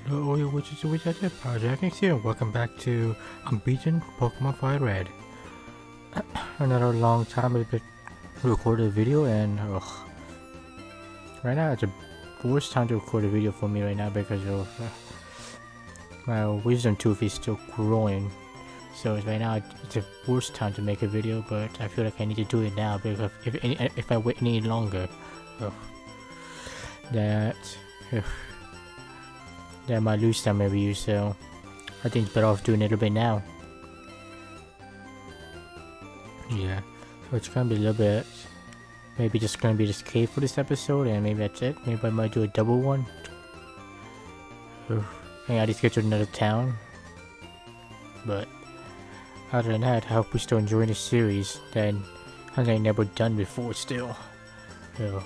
Hello, all you witches and witches out Project X here. Welcome back to Unbeaten Pokemon Firered. Another long time I've been recording a video, and right now it's the worst time to record a video for me right now because of my wisdom tooth is still growing. So right now it's the worst time to make a video, but I feel like I need to do it now because if I wait any longer, that I might lose some reviews, so I think it's better off doing it a little bit now. Yeah, so it's gonna be a little bit, maybe just gonna be this cave for this episode, and maybe that's it. Maybe I might do a double one. And I just get to another town. But other than that, I hope we're still enjoying the series that I've never done before still. So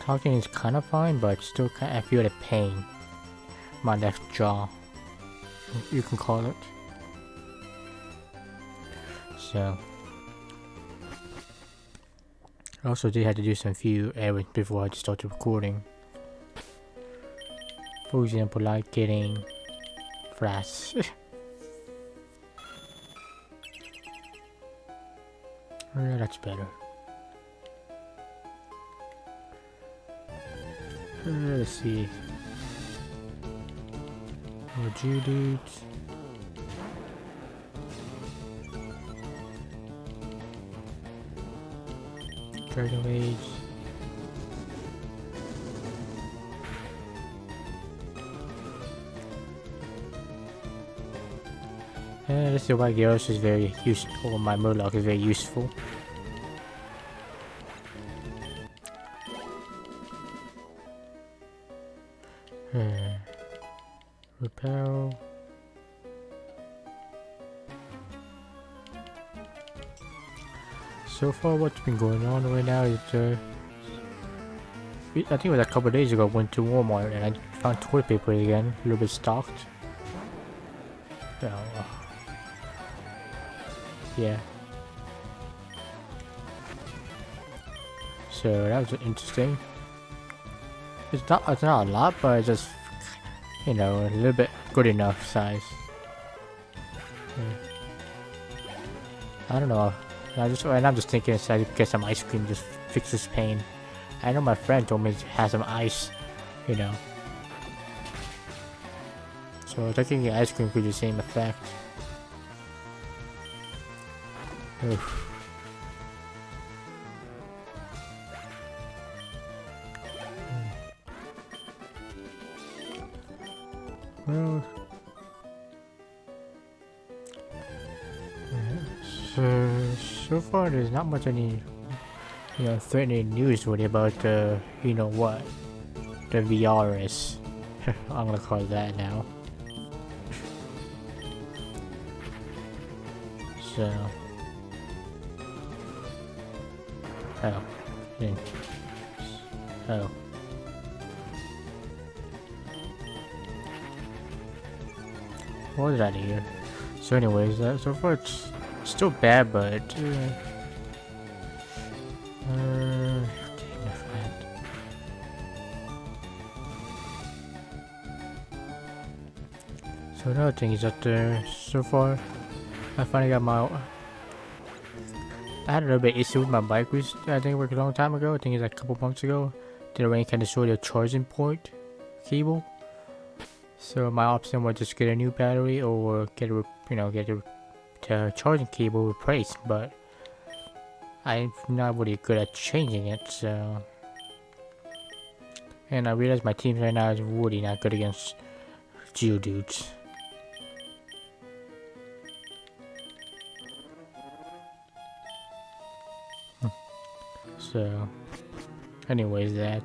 talking is kind of fine, but still I feel the pain. My left jaw, you can call it. So I also did have to do some few errands before I started recording. For example, like getting flasks. Yeah, that's better. Let's see. More Geodudes. Dragon Rage. This is why Gyarados is very useful, or my Murloc is very useful. Repel. So far what's been going on right now is I think it was a couple of days ago I went to Walmart and I found toilet paper again, a little bit stocked. So, yeah. So that was interesting. It's not a lot, but it's just, you know, a little bit good enough size. I don't know. I'm just thinking I get some ice cream, just fix this pain. I know my friend told me to have some ice, you know. So taking ice cream could do the same effect. Oof. Well, so far there's not much any, you know, threatening news really about the, you know what, the VR is. I'm gonna call it that now. So, what did I do? So anyways, so far it's still bad, but so another thing is that so far I finally got my. I had a little bit issue with my bike, which I think worked a long time ago. I think it's like a couple months ago. Didn't really kind of show the charging port cable. So my option was just get a new battery or get a charging cable replaced. But I'm not really good at changing it. So, and I realized my team right now is really not good against Geodudes. So, anyways, that.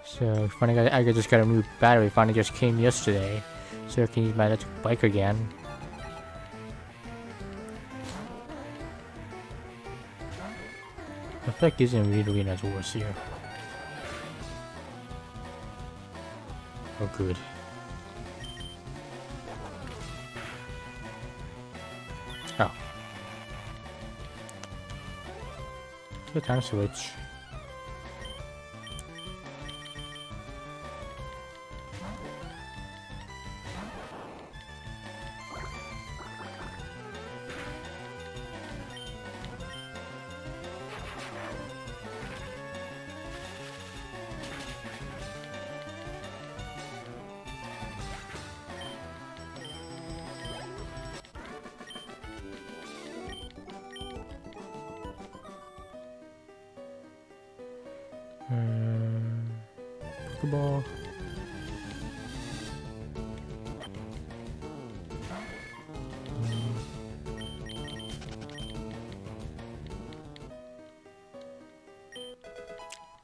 So, finally I just got a new battery. Finally just came yesterday, so I can use my electric bike again. The effect isn't really as worse here. Oh, good. Oh. Good time switch. Pokeball.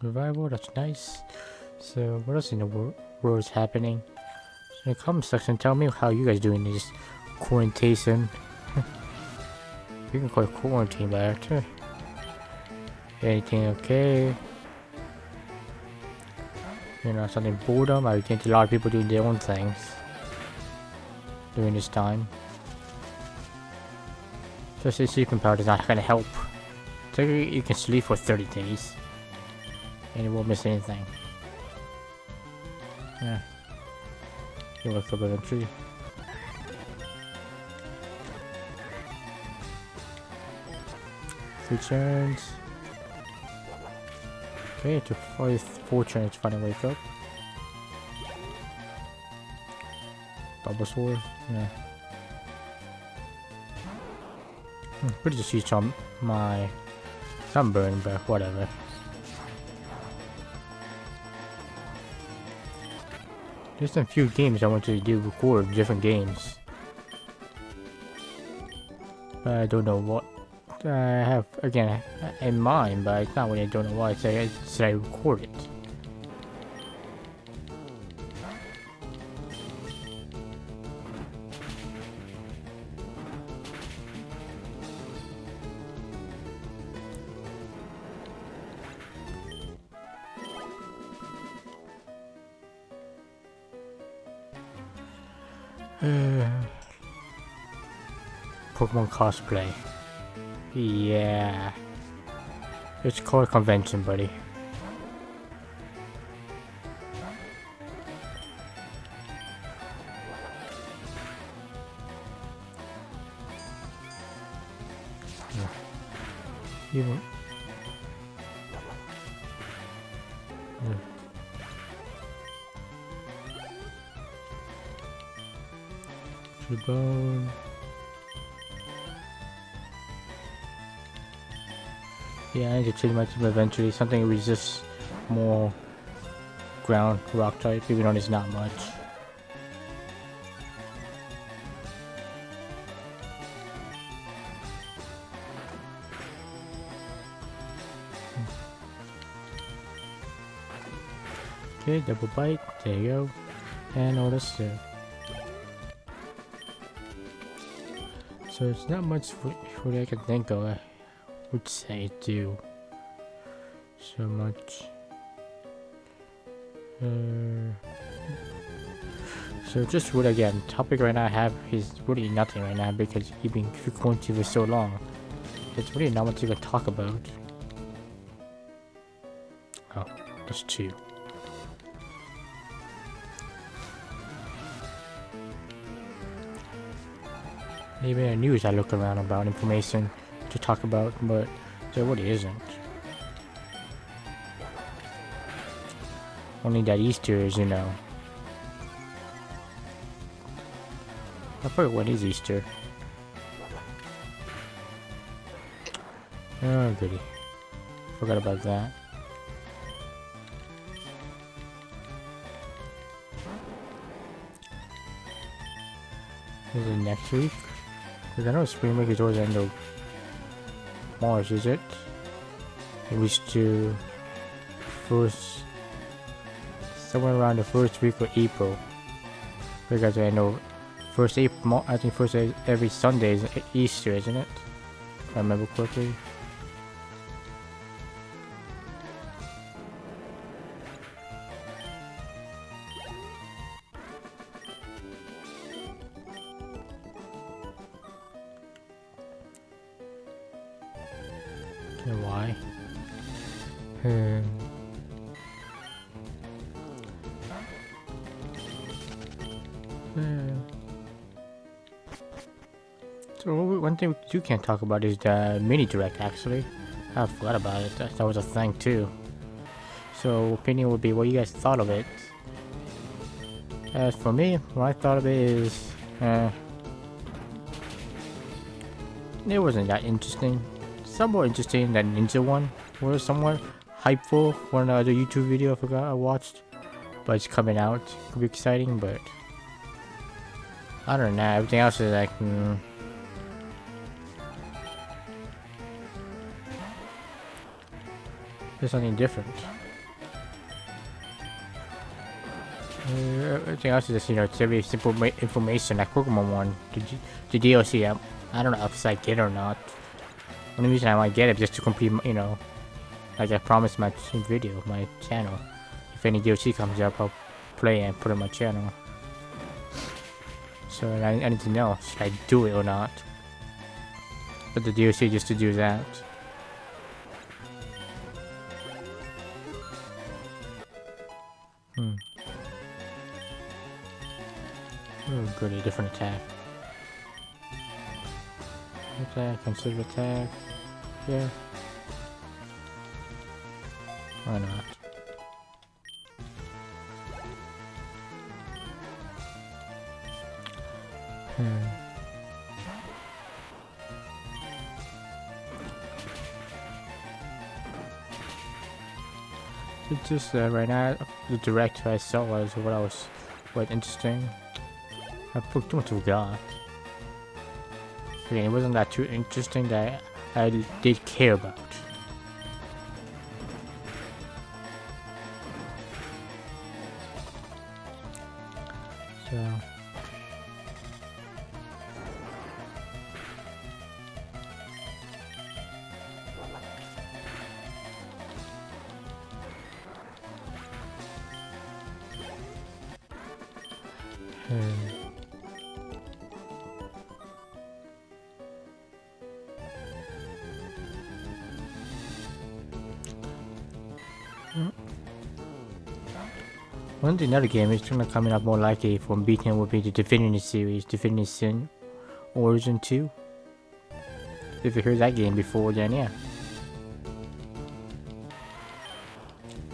Revival, that's nice. So, what else in the world is happening? So in the comment section, tell me how you guys doing this quarantine. You can call it quarantine by that. Anything okay? You know, something boredom. I think a lot of people doing their own things during this time. Especially sleeping powder is not gonna help. So you can sleep for 30 days and you won't miss anything. Yeah. You wake up eventually. Three turns. Okay, it took 4 turns to finally wake up. Double sword, yeah. Pretty just used on my sunburn, but whatever. There's a few games I want to record different games. But I don't know what I have again in mind, but it's not when I don't know why. Should I record it? Pokemon cosplay. Yeah. It's called convention, buddy. Even. Bone. Yeah, I need to change my team eventually. Something that resists more ground rock type, even though it's not much. Okay, double bite. There you go. And all this there. So it's not much what I can think of. I would say do so much. So just what again? Topic right now I have is really nothing right now because you've been quarantined for so long. It's really not much you can talk about. Oh, that's 2. Even in the news I look around about information to talk about, but there really isn't. Only that Easter is, you know. I forget when is Easter. Oh goody. Forgot about that. Is it next week? Because I know Spring Break is towards the end of March, is it? It was to first somewhere around the first week of April. Because I know first April, I think first every Sunday is Easter, isn't it? If I remember correctly. Why? Hmm. So one thing you can't talk about is the mini direct. Actually, I forgot about it. That was a thing too. So opinion would be what you guys thought of it. As for me, what I thought of it is, it wasn't that interesting. Some more interesting than Ninja one was somewhat hypeful. One other YouTube video I forgot I watched, but it's coming out. Could be exciting, but other than that, everything else is like, there's something different. Everything else is just, you know, it's very simple information like Pokemon one. The DLC, I don't know if I get it or not. The only reason I might get it is just to complete, you know, like I promised my video, my channel. If any DLC comes up, I'll play and put it on my channel. So I need to know, should I do it or not? But the DLC just to do that. Oh, good, a different attack. Attack, consider attack. Yeah. Why not? It's just right now, the direct I saw was quite interesting. I pretty much forgot. Again, it wasn't that too interesting that I did care about. So. Another game is gonna coming up more likely from Beaten would be the Divinity series, Divinity Sin Origin 2. If you heard that game before, then yeah.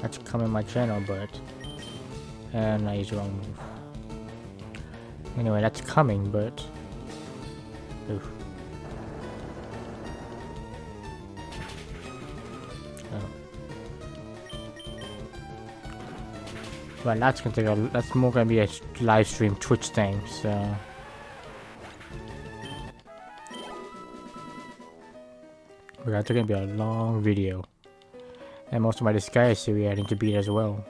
That's coming on my channel, but and I used the wrong move. Anyway, that's coming, but oof. Well, that's gonna take that's more gonna be a live stream Twitch thing, so. But that's gonna be a long video. And most of my Disguise series I need to beat as well.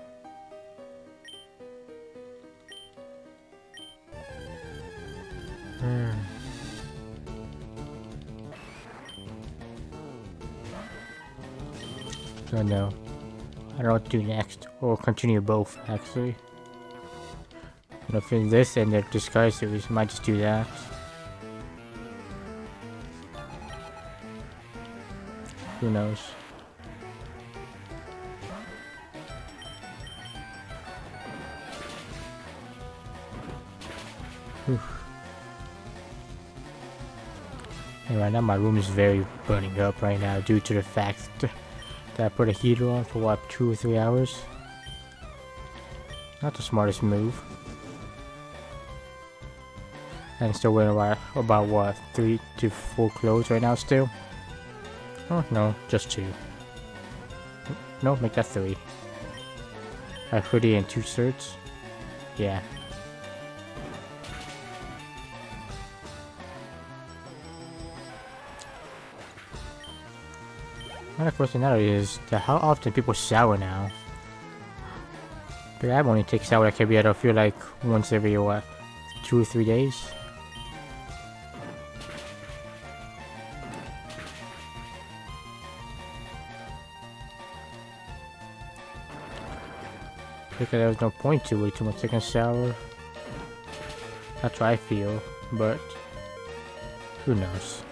So no. I don't know what to do next, or continue both actually. And if in this and the Disguise series, might just do that. Who knows? And right now my room is very burning up right now due to the fact that I put a heater on for what, 2 or 3 hours? Not the smartest move. And still wearing about what, 3 to 4 clothes right now still? Oh no, just 2. No, make that 3. A hoodie and 2 shirts? Yeah. Another question now is how often people shower now. But I only take shower like every other, I feel like once every what, 2 or 3 days. Because there's no point to it too much taking a shower. That's what I feel, but who knows.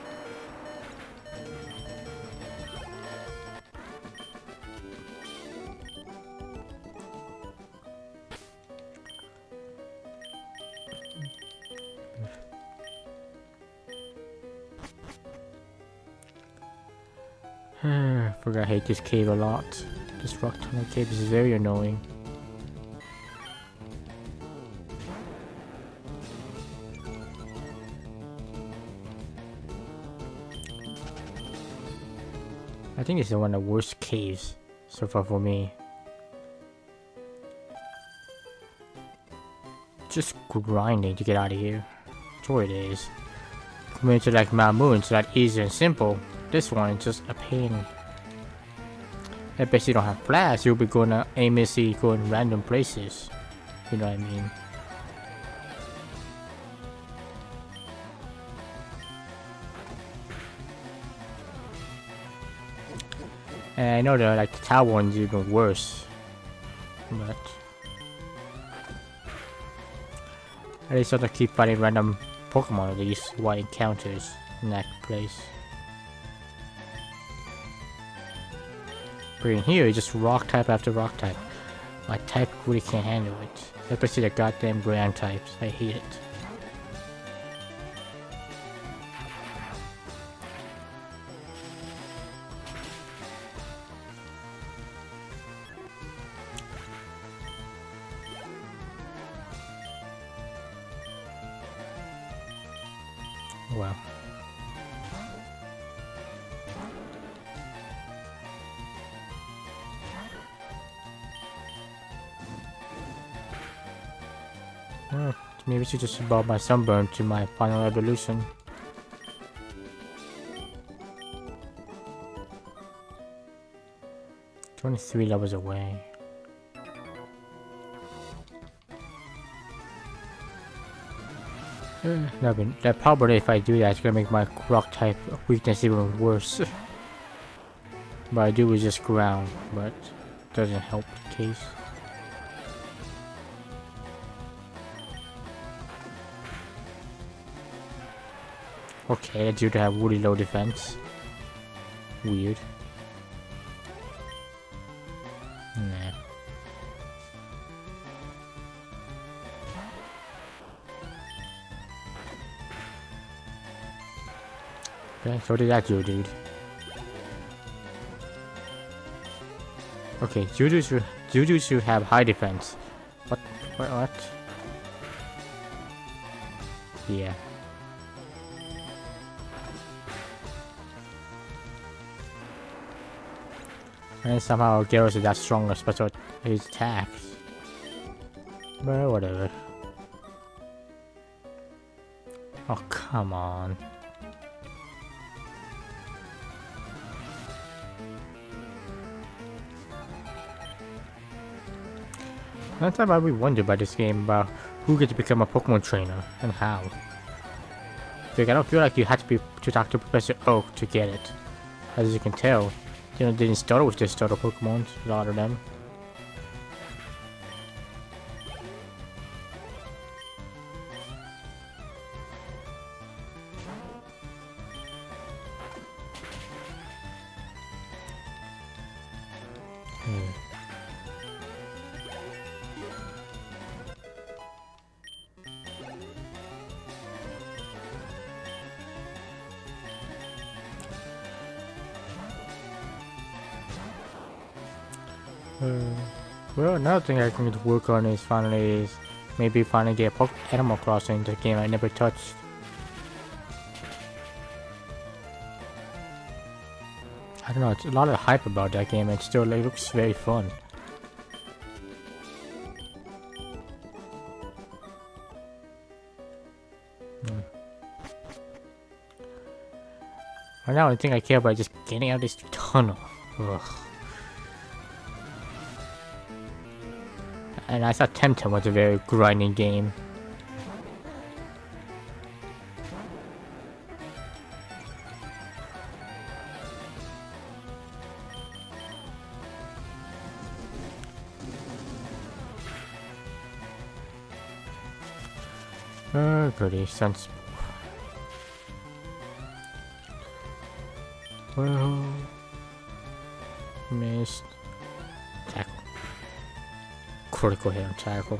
Forgot I hate this cave a lot. This rock tunnel cave is very annoying. I think this is one of the worst caves so far for me. Just grinding to get out of here. That's what it is. Compared to like Mount Moon, it's that easy and simple. This one is just a pain. I bet you don't have flash, you'll be gonna aimlessly go in random places. You know what I mean? And I know that like the tower one's even worse. But at least I don't keep fighting random Pokemon at least while encounters in that place. But in here, it's just rock type after rock type. My type really can't handle it. Especially the goddamn ground types. I hate it. Wow. Well, maybe I should just evolve my sunburn to my final evolution. It's only 3 levels away. That probably if I do that, it's gonna make my rock type weakness even worse. But I do is just ground, but doesn't help the case. Okay, that's due to have really low defense. Weird. Nah. Okay, so did that dude. Okay, Juju should have high defense. What? Yeah. And somehow Gyarados is that strong, especially with his attacks. But whatever. Oh, come on. One time I really wondered about this game about who gets to become a Pokemon trainer and how. Like, I don't feel like you had to talk to Professor Oak to get it. As you can tell, you know, they didn't start with just starter Pokemon, a lot of them. Well, another thing I can work on is maybe finally get Animal Crossing, the game I never touched. I don't know, it's a lot of hype about that game and still it looks very fun. Right now, the thing I care about is just getting out of this tunnel. Ugh. And I thought Temtem was a very grinding game. Pretty sensible. Well, missed. Tackle. Critical hit on tackle.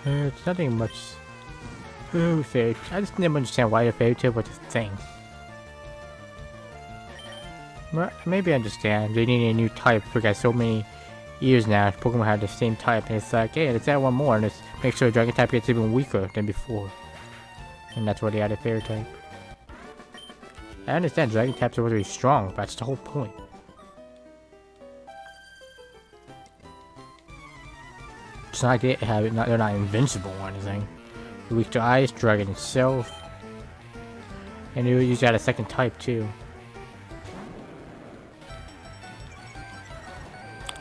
It's nothing much. Fairy. I just never understand why a fairy tale was a thing. Well, maybe I understand. They need a new type because so many years now Pokemon have the same type, and it's like, hey, let's add one more and let's make sure Dragon type gets even weaker than before. And that's why they added Fairy type. I understand Dragon types are really strong, but that's the whole point. It's not like they're not invincible or anything. You're weak to Ice, Dragon itself. And you usually add a second type too.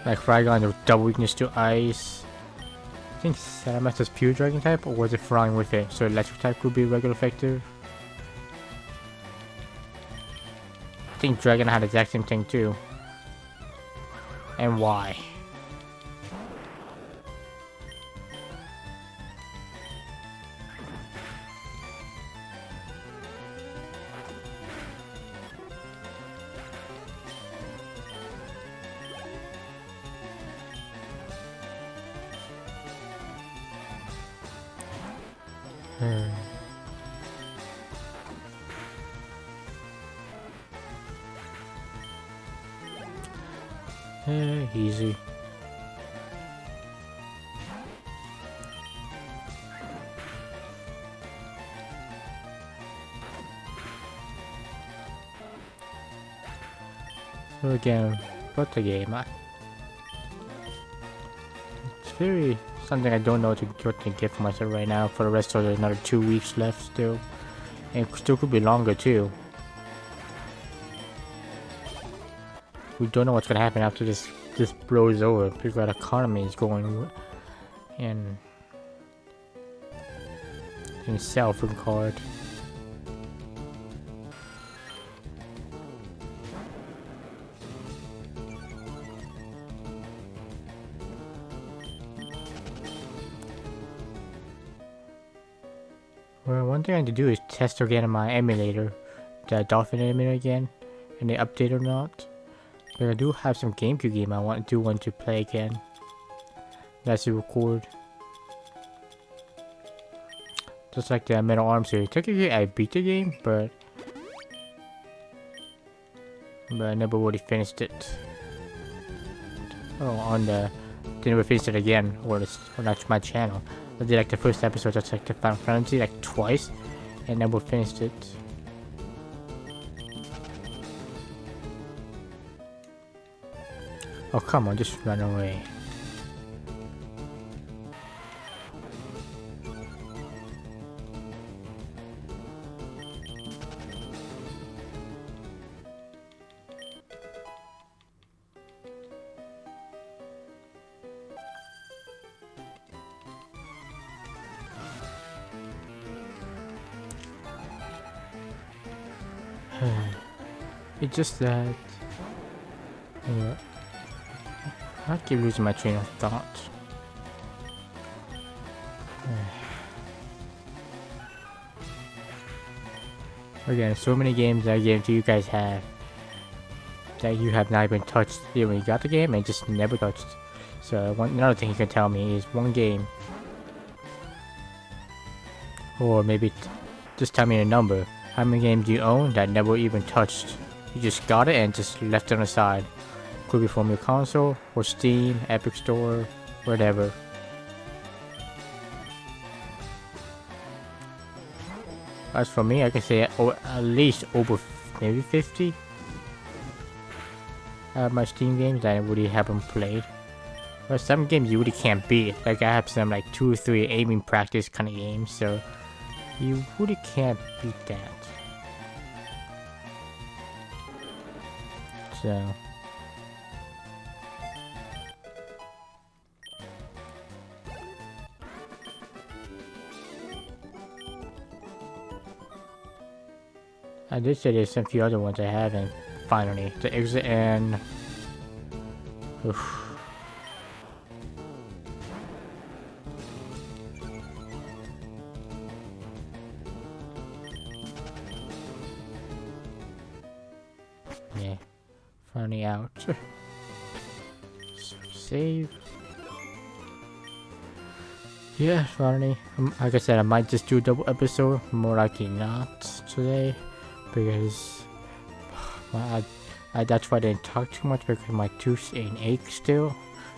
Like Frygon, there was double weakness to Ice. I think Salamence was pure Dragon type, or was it flying with it? So Electric type could be regular effective. I think Dragon had the exact same thing too. And why? Easy. So again, but the game, it's very something I don't know what to get for myself right now. For the rest of another 2 weeks left still, and it still could be longer too. We don't know what's gonna happen after this blows over. Because our economy is going in self regard. Well, one thing I need to do is test again on my emulator, the Dolphin emulator again, and they update or not. But I do have some GameCube game I want to play again. That's to record. Just like the Metal Arms series. Technically I beat the game, but I never really finished it. Oh, never finished it again, or that's my channel. I did like the first episode, just like the Final Fantasy, like twice, and never finished it. Oh, come on, just run away. It's just that... I keep losing my train of thought. Again, so many games I guarantee you guys have that you have not even touched when you got the game and just never touched. So another thing you can tell me is one game, or maybe just tell me a number. How many games do you own that never even touched? You just got it and just left it on the side. Could be from your console, or Steam, Epic Store, whatever. As for me, I can say at least over maybe 50. My Steam games that I really haven't played. But some games you really can't beat. Like I have some like 2 or 3 aiming practice kind of games, so you really can't beat that. So I did say there's some few other ones I haven't finally. The exit and oof. Yeah, finally out. Save. Yeah, finally. Like I said, I might just do a double episode. More likely not today, because that's why I didn't talk too much, because my tooth ain't ache still.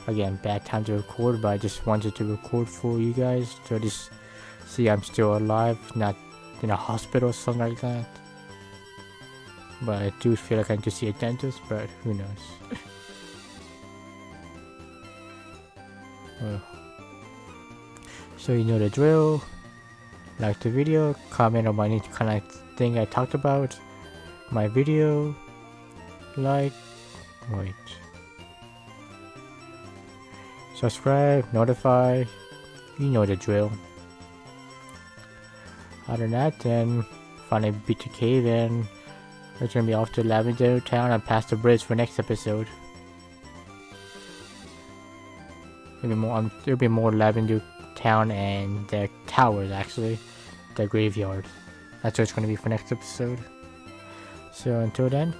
Again, bad time to record, but I just wanted to record for you guys to just see I'm still alive, not in a hospital or something like that. But I do feel like I need to see a dentist, but who knows. Well, so you know the drill. Like the video, comment on any kind of thing I talked about. My video, subscribe, notify, you know the drill. Other than that, then finally beat the cave, and we're gonna be off to Lavender Town and past the bridge for next episode. There'll be more Lavender Town and the towers, actually, the graveyard. That's what it's gonna be for next episode. So until then,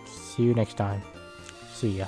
see you next time. See ya.